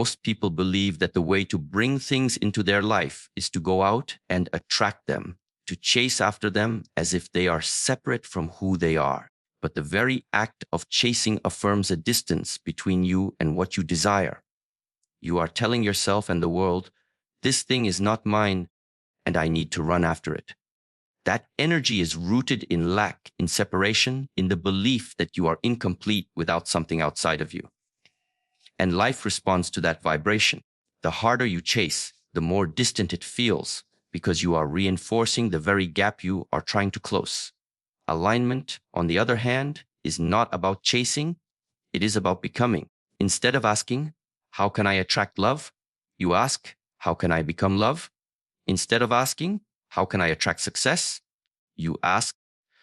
Most people believe that the way to bring things into their life is to go out and attract them, to chase after them as if they are separate from who they are. But the very act of chasing affirms a distance between you and what you desire. You are telling yourself and the world, this thing is not mine, and I need to run after it. That energy is rooted in lack, in separation, in the belief that you are incomplete without something outside of you. And life responds to that vibration. The harder you chase, the more distant it feels, because you are reinforcing the very gap you are trying to close. Alignment, on the other hand, is not about chasing, it is about becoming. Instead of asking, how can I attract love? You ask, how can I become love? Instead of asking, how can I attract success? You ask,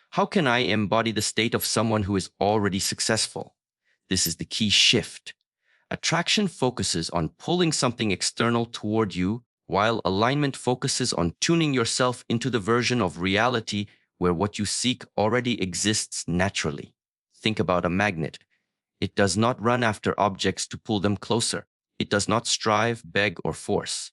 how can I embody the state of someone who is already successful? This is the key shift. Attraction focuses on pulling something external toward you, while alignment focuses on tuning yourself into the version of reality where what you seek already exists naturally. Think about a magnet. It does not run after objects to pull them closer. It does not strive, beg, or force.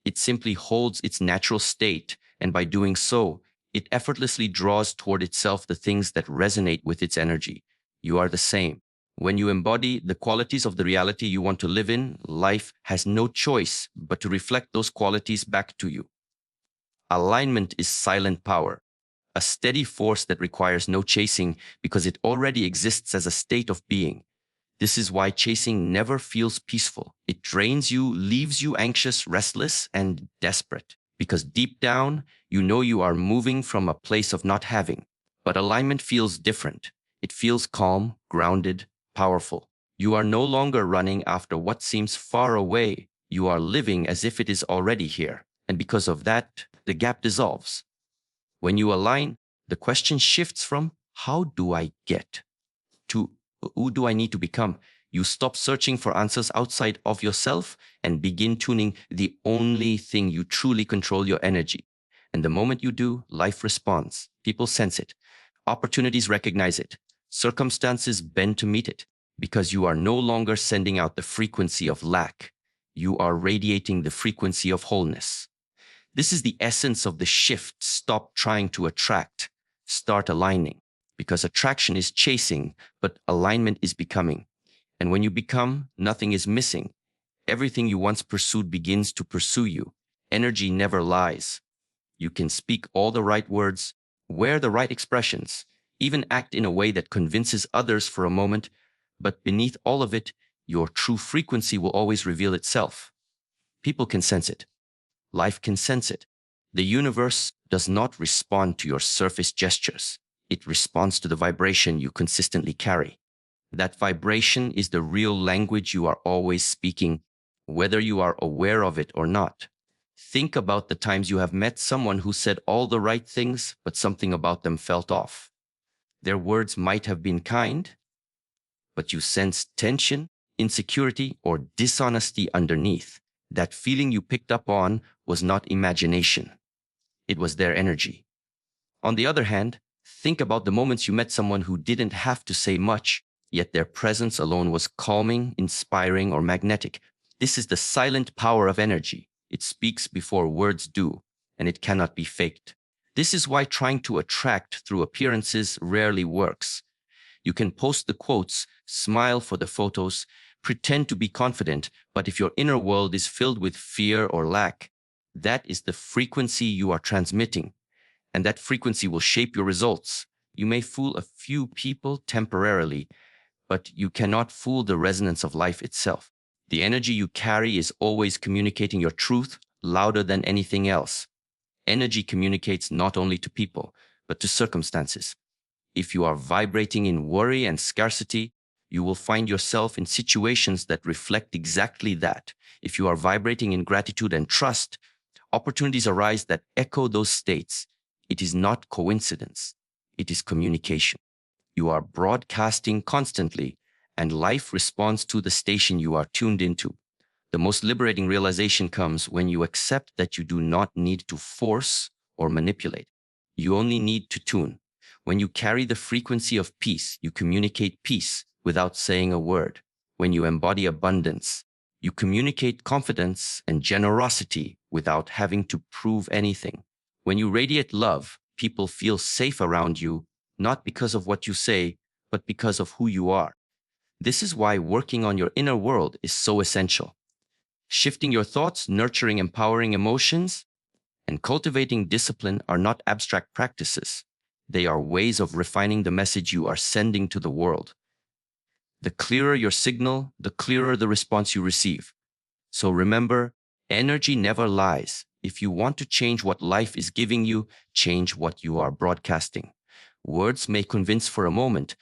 It simply holds its natural state, and by doing so, it effortlessly draws toward itself the things that resonate with its energy. You are the same. When you embody the qualities of the reality you want to live in, life has no choice but to reflect those qualities back to you. Alignment is silent power, a steady force that requires no chasing because it already exists as a state of being. This is why chasing never feels peaceful. It drains you, leaves you anxious, restless, and desperate. Because deep down, you know you are moving from a place of not having. But alignment feels different. It feels calm, grounded, powerful. You are no longer running after what seems far away. You are living as if it is already here. And because of that, the gap dissolves. When you align, the question shifts from, how do I get? To, who do I need to become? You stop searching for answers outside of yourself and begin tuning the only thing you truly control, your energy. And the moment you do, life responds. People sense it. Opportunities recognize it. Circumstances bend to meet it. Because you are no longer sending out the frequency of lack. You are radiating the frequency of wholeness. This is the essence of the shift. Stop trying to attract. Start aligning. Because attraction is chasing, but alignment is becoming. And when you become, nothing is missing. Everything you once pursued begins to pursue you. Energy never lies. You can speak all the right words, wear the right expressions, even act in a way that convinces others for a moment, but beneath all of it, your true frequency will always reveal itself. People can sense it. Life can sense it. The universe does not respond to your surface gestures. It responds to the vibration you consistently carry. That vibration is the real language you are always speaking, whether you are aware of it or not. Think about the times you have met someone who said all the right things, but something about them felt off. Their words might have been kind, but you sensed tension, insecurity, or dishonesty underneath. That feeling you picked up on was not imagination. It was their energy. On the other hand, think about the moments you met someone who didn't have to say much, yet their presence alone was calming, inspiring, or magnetic. This is the silent power of energy. It speaks before words do, and it cannot be faked. This is why trying to attract through appearances rarely works. You can post the quotes, smile for the photos, pretend to be confident, but if your inner world is filled with fear or lack, that is the frequency you are transmitting. And that frequency will shape your results. You may fool a few people temporarily, but you cannot fool the resonance of life itself. The energy you carry is always communicating your truth louder than anything else. Energy communicates not only to people, but to circumstances. If you are vibrating in worry and scarcity, you will find yourself in situations that reflect exactly that. If you are vibrating in gratitude and trust, opportunities arise that echo those states. It is not coincidence. It is communication. You are broadcasting constantly, and life responds to the station you are tuned into. The most liberating realization comes when you accept that you do not need to force or manipulate. You only need to tune. When you carry the frequency of peace, you communicate peace without saying a word. When you embody abundance, You communicate confidence and generosity without having to prove anything. When you radiate love, people feel safe around you, not because of what you say, but because of who you are. This is why working on your inner world is so essential. Shifting your thoughts, nurturing empowering emotions, and cultivating discipline are not abstract practices. They are ways of refining the message you are sending to the world. The clearer your signal, the clearer the response you receive. So remember, energy never lies. If you want to change what life is giving you, change what you are broadcasting. Words may convince for a moment,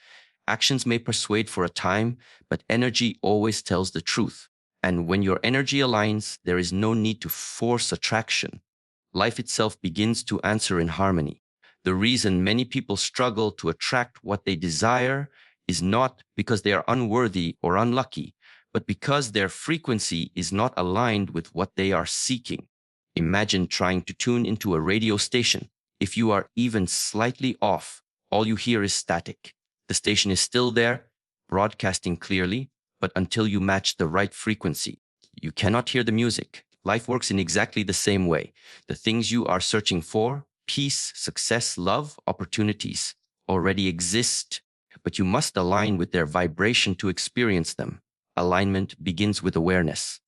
actions may persuade for a time, but energy always tells the truth. And when your energy aligns, there is no need to force attraction. Life itself begins to answer in harmony. The reason many people struggle to attract what they desire is not because they are unworthy or unlucky, but because their frequency is not aligned with what they are seeking. Imagine trying to tune into a radio station. If you are even slightly off, all you hear is static. The station is still there, broadcasting clearly, but until you match the right frequency, you cannot hear the music. Life works in exactly the same way. The things you are searching for, peace, success, love, opportunities, already exist, but you must align with their vibration to experience them. Alignment begins with awareness.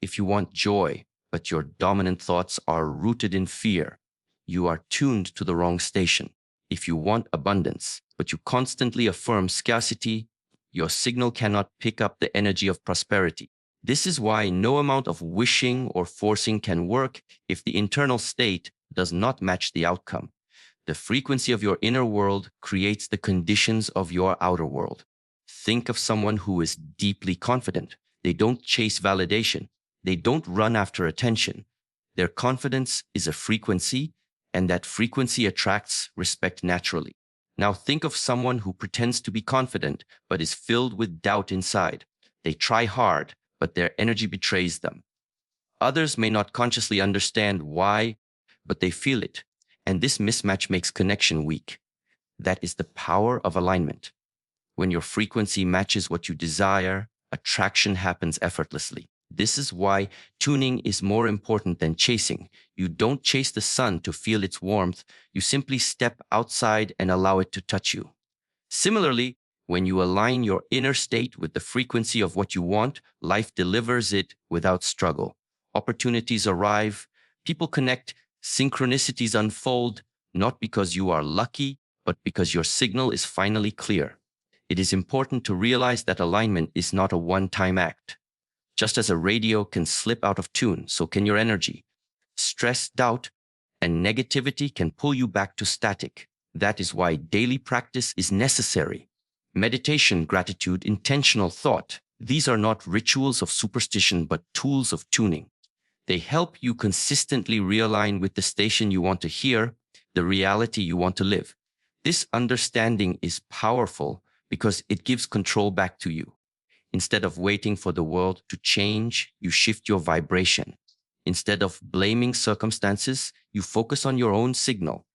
If you want joy, but your dominant thoughts are rooted in fear, you are tuned to the wrong station. If you want abundance, but you constantly affirm scarcity, your signal cannot pick up the energy of prosperity. This is why no amount of wishing or forcing can work if the internal state does not match the outcome. The frequency of your inner world creates the conditions of your outer world. Think of someone who is deeply confident. They don't chase validation. They don't run after attention. Their confidence is a frequency, and that frequency attracts respect naturally. Now think of someone who pretends to be confident, but is filled with doubt inside. They try hard, but their energy betrays them. Others may not consciously understand why, but they feel it. And this mismatch makes connection weak. That is the power of alignment. When your frequency matches what you desire, attraction happens effortlessly. This is why tuning is more important than chasing. You don't chase the sun to feel its warmth. You simply step outside and allow it to touch you. Similarly, when you align your inner state with the frequency of what you want, life delivers it without struggle. Opportunities arrive, people connect, synchronicities unfold, not because you are lucky, but because your signal is finally clear. It is important to realize that alignment is not a one-time act. Just as a radio can slip out of tune, so can your energy. Stress, doubt, and negativity can pull you back to static. That is why daily practice is necessary. Meditation, gratitude, intentional thought. These are not rituals of superstition, but tools of tuning. They help you consistently realign with the station you want to hear, the reality you want to live. This understanding is powerful because it gives control back to you. Instead of waiting for the world to change, you shift your vibration. Instead of blaming circumstances, you focus on your own signal.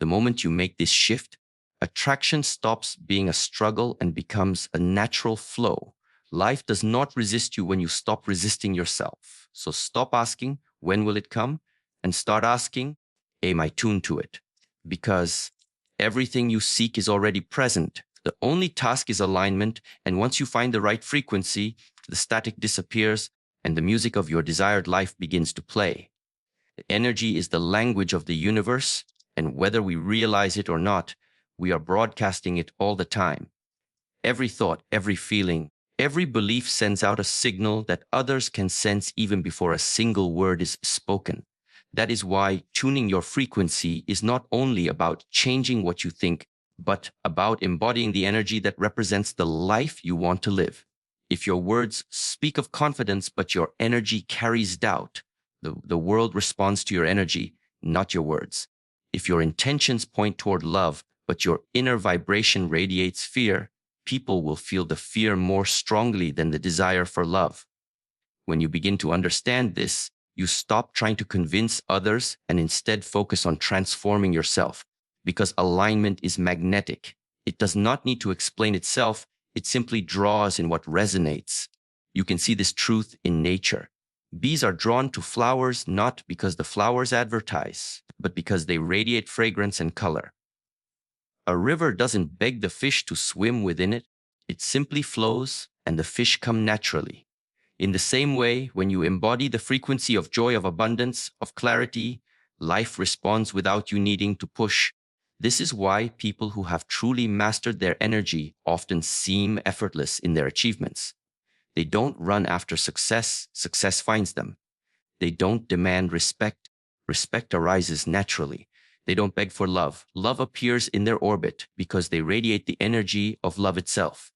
The moment you make this shift, attraction stops being a struggle and becomes a natural flow. Life does not resist you when you stop resisting yourself. So stop asking, when will it come? And start asking, am I tuned to it? Because everything you seek is already present. The only task is alignment, and once you find the right frequency, the static disappears and the music of your desired life begins to play. The energy is the language of the universe, and whether we realize it or not, we are broadcasting it all the time. Every thought, every feeling, every belief sends out a signal that others can sense even before a single word is spoken. That is why tuning your frequency is not only about changing what you think, but about embodying the energy that represents the life you want to live. If your words speak of confidence, but your energy carries doubt, the world responds to your energy, not your words. If your intentions point toward love, but your inner vibration radiates fear, people will feel the fear more strongly than the desire for love. When you begin to understand this, you stop trying to convince others and instead focus on transforming yourself. Because alignment is magnetic. It does not need to explain itself. It simply draws in what resonates. You can see this truth in nature. Bees are drawn to flowers not because the flowers advertise, but because they radiate fragrance and color. A river doesn't beg the fish to swim within it. It simply flows, and the fish come naturally. In the same way, when you embody the frequency of joy, of abundance, of clarity, life responds without you needing to push. This is why people who have truly mastered their energy often seem effortless in their achievements. They don't run after success, success finds them. They don't demand respect, respect arises naturally. They don't beg for love, love appears in their orbit because they radiate the energy of love itself.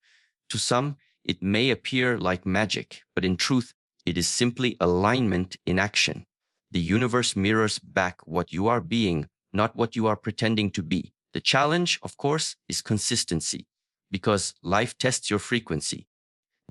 To some, it may appear like magic, but in truth, it is simply alignment in action. The universe mirrors back what you are being, not what you are pretending to be. The challenge, of course, is consistency, because life tests your frequency.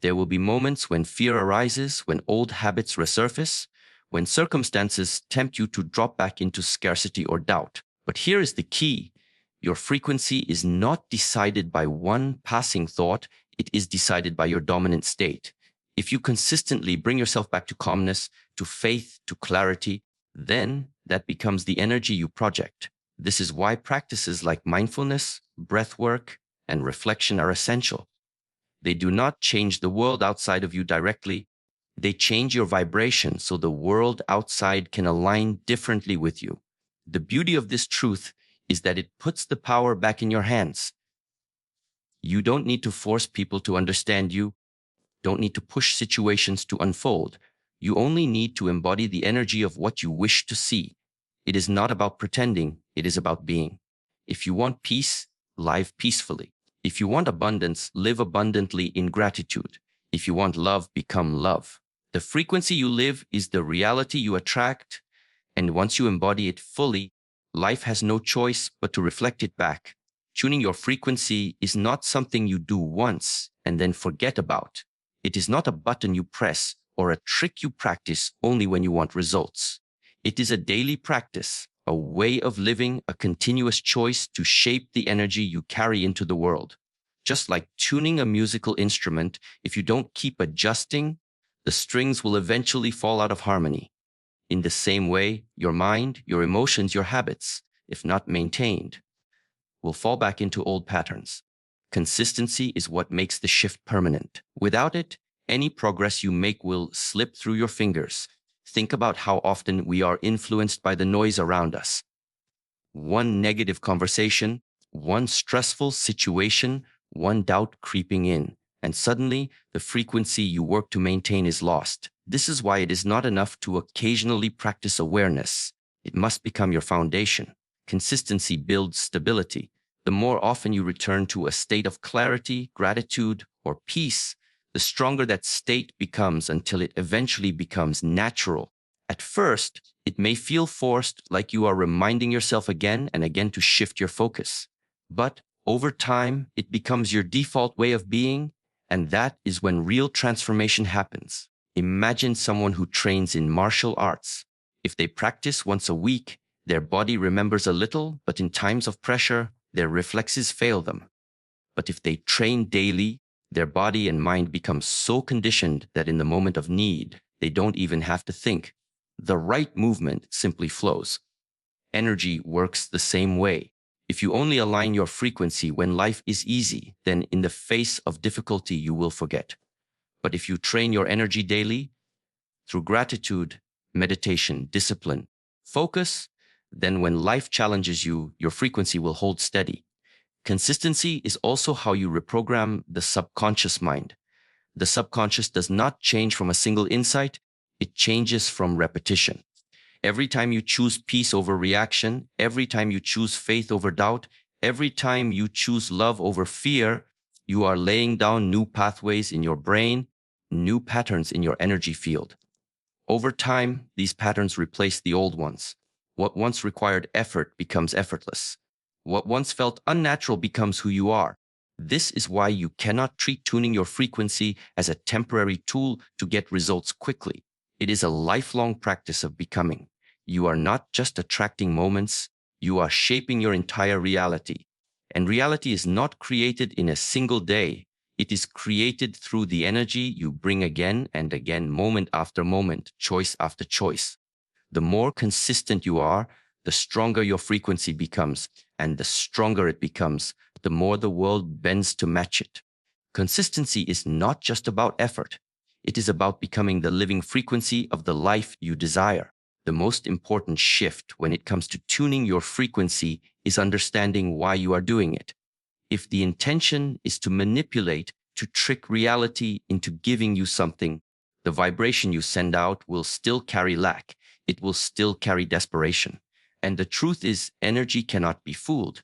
There will be moments when fear arises, when old habits resurface, when circumstances tempt you to drop back into scarcity or doubt. But here is the key. Your frequency is not decided by one passing thought, it is decided by your dominant state. If you consistently bring yourself back to calmness, to faith, to clarity, then that becomes the energy you project. This is why practices like mindfulness, breath work, and reflection are essential. They do not change the world outside of you directly. They change your vibration so the world outside can align differently with you. The beauty of this truth is that it puts the power back in your hands. You don't need to force people to understand you, don't need to push situations to unfold. You only need to embody the energy of what you wish to see. It is not about pretending, it is about being. If you want peace, live peacefully. If you want abundance, live abundantly in gratitude. If you want love, become love. The frequency you live is the reality you attract, and once you embody it fully, life has no choice but to reflect it back. Tuning your frequency is not something you do once and then forget about. It is not a button you press or a trick you practice only when you want results. It is a daily practice, a way of living, a continuous choice to shape the energy you carry into the world. Just like tuning a musical instrument, if you don't keep adjusting, the strings will eventually fall out of harmony. In the same way, your mind, your emotions, your habits, if not maintained, will fall back into old patterns. Consistency is what makes the shift permanent. Without it, any progress you make will slip through your fingers. Think about how often we are influenced by the noise around us. One negative conversation, one stressful situation, one doubt creeping in, and suddenly the frequency you work to maintain is lost. This is why it is not enough to occasionally practice awareness. It must become your foundation. Consistency builds stability. The more often you return to a state of clarity, gratitude, or peace, the stronger that state becomes until it eventually becomes natural. At first, it may feel forced, like you are reminding yourself again and again to shift your focus. But over time, it becomes your default way of being, and that is when real transformation happens. Imagine someone who trains in martial arts. If they practice once a week, their body remembers a little, but in times of pressure, their reflexes fail them. But if they train daily, their body and mind become so conditioned that in the moment of need, they don't even have to think. The right movement simply flows. Energy works the same way. If you only align your frequency when life is easy, then in the face of difficulty, you will forget. But if you train your energy daily, through gratitude, meditation, discipline, focus, then when life challenges you, your frequency will hold steady. Consistency is also how you reprogram the subconscious mind. The subconscious does not change from a single insight, it changes from repetition. Every time you choose peace over reaction, every time you choose faith over doubt, every time you choose love over fear, you are laying down new pathways in your brain, new patterns in your energy field. Over time, these patterns replace the old ones. What once required effort becomes effortless. What once felt unnatural becomes who you are. This is why you cannot treat tuning your frequency as a temporary tool to get results quickly. It is a lifelong practice of becoming. You are not just attracting moments, you are shaping your entire reality. And reality is not created in a single day. It is created through the energy you bring again and again, moment after moment, choice after choice. The more consistent you are, the stronger your frequency becomes, and the stronger it becomes, the more the world bends to match it. Consistency is not just about effort. It is about becoming the living frequency of the life you desire. The most important shift when it comes to tuning your frequency is understanding why you are doing it. If the intention is to manipulate, to trick reality into giving you something, the vibration you send out will still carry lack. It will still carry desperation. And the truth is, energy cannot be fooled.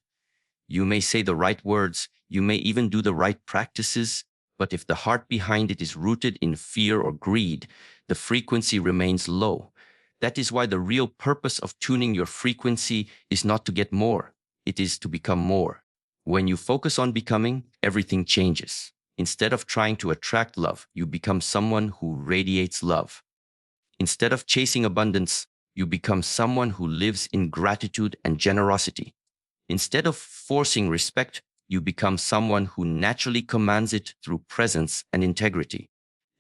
You may say the right words, you may even do the right practices, but if the heart behind it is rooted in fear or greed, the frequency remains low. That is why the real purpose of tuning your frequency is not to get more, it is to become more. When you focus on becoming, everything changes. Instead of trying to attract love, you become someone who radiates love. Instead of chasing abundance, you become someone who lives in gratitude and generosity. Instead of forcing respect, you become someone who naturally commands it through presence and integrity.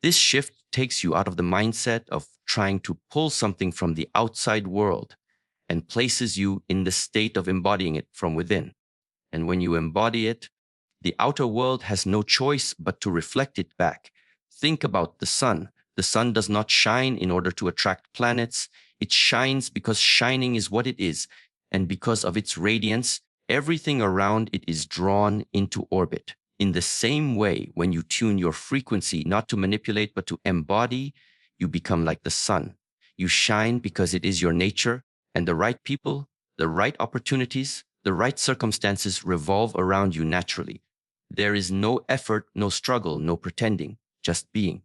This shift takes you out of the mindset of trying to pull something from the outside world and places you in the state of embodying it from within. And when you embody it, the outer world has no choice but to reflect it back. Think about the sun. The sun does not shine in order to attract planets. It shines because shining is what it is. And because of its radiance, everything around it is drawn into orbit. In the same way, when you tune your frequency not to manipulate but to embody, you become like the sun. You shine because it is your nature, and the right people, the right opportunities, the right circumstances revolve around you naturally. There is no effort, no struggle, no pretending, just being.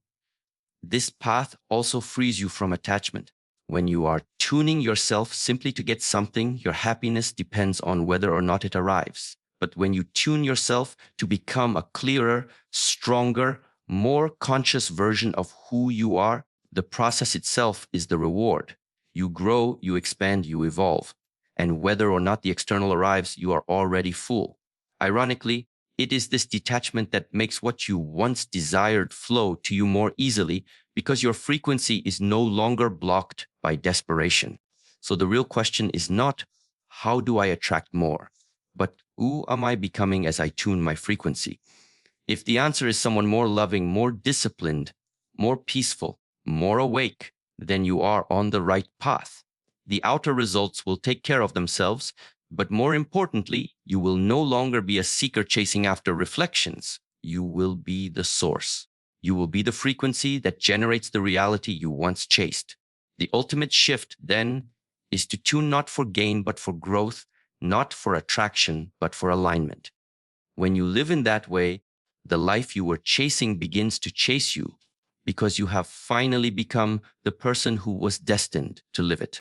This path also frees you from attachment. When you are tuning yourself simply to get something, your happiness depends on whether or not it arrives. But when you tune yourself to become a clearer, stronger, more conscious version of who you are, the process itself is the reward. You grow, you expand, you evolve. And whether or not the external arrives, you are already full. Ironically, it is this detachment that makes what you once desired flow to you more easily because your frequency is no longer blocked by desperation. So the real question is not, how do I attract more? But who am I becoming as I tune my frequency? If the answer is someone more loving, more disciplined, more peaceful, more awake, then you are on the right path. The outer results will take care of themselves, but more importantly, you will no longer be a seeker chasing after reflections. You will be the source. You will be the frequency that generates the reality you once chased. The ultimate shift, then, is to tune not for gain, but for growth, not for attraction, but for alignment. When you live in that way, the life you were chasing begins to chase you because you have finally become the person who was destined to live it.